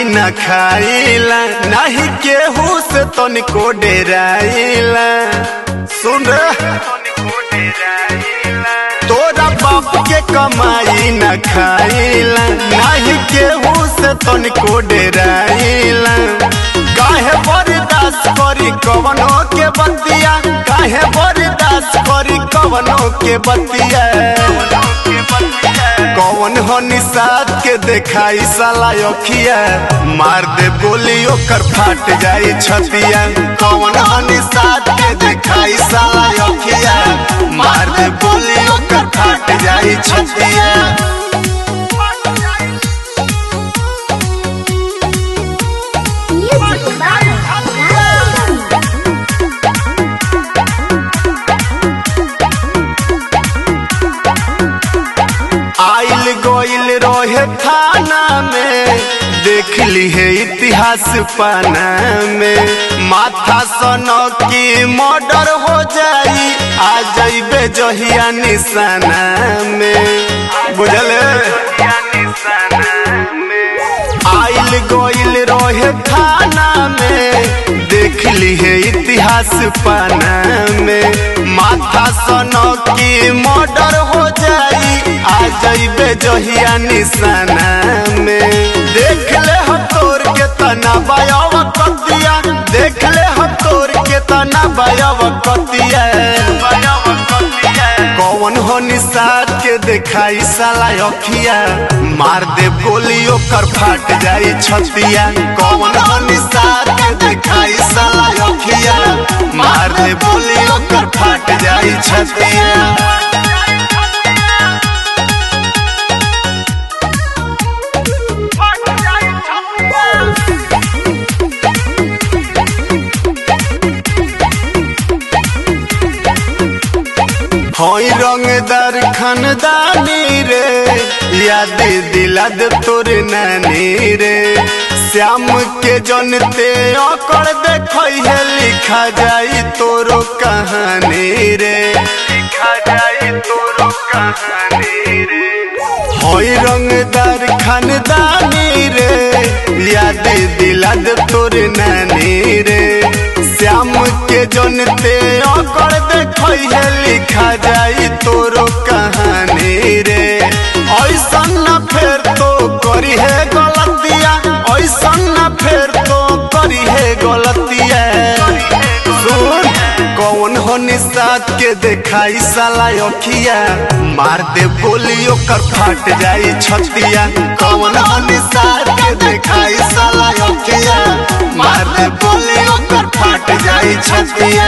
न खाइला नहीं केहू से तनिको डेराइला। सुन तोरा बाप के कमाई न खाइला नहीं केहू से तनिको डेराइला। काहे बर्दाश्त करी कवनो के बतिया, काहे बर्दाश्त करी कवनो के बतिया। कौन हो निषाद के देखाई साला अखिया, मार दे गोली ओकर फाट जाई छतिया। कौन हो निषाद के देखाई साला अखिया, मार दे गोली ओकर फाट जाई छतिया। आइल गोइल रोहे थाना में, देख ली है इतिहास पाना में। माथा सनो की मर्डर हो जाई, आ जाइबे जहिया निशाना में। बुझल आइल गोइल रोहे थाना में, देख ली है इतिहास पाना में। माथा सनो की मर्डर हो जाई, आ जाइबे जहिया निशाना में। देख ले हम तोर के तना बायव कतिया, देख ले हम तोर के तना बायव कतिया। कौन हो निषाद के देखाई साला अखिया, मार दे गोली ओकर फाट जाई छतिया। कौन हो निषाद के देखाई साला अखिया, मार दे गोली ओकर फाट जाई छतिया। होई रंगदार खानदानी रे, याद दिला दे तोर नानी रे। श्याम के जनते अकड़ देखई है, लिखा जाई तोरो कहानी रे, लिखा जाई तोरो कहानी रे। होई रंगदार खानदानी रे, याद दिला दे तोर नानी रे। श्याम के जनते अकड़ देखई है, लिखा जाई तोरो कहानी रे। ऐसा न फेर तो करी है गलतिया, ऐसा न फेर तो करी है गलतिया। सुन कौन हो निषाद के देखाई साला अखिया, मार दे गोली ओकर फाट जाई छतिया। कौन हो निषाद के देखाई साला अखिया, मार दे गोली ओकर फाट जाई छतिया।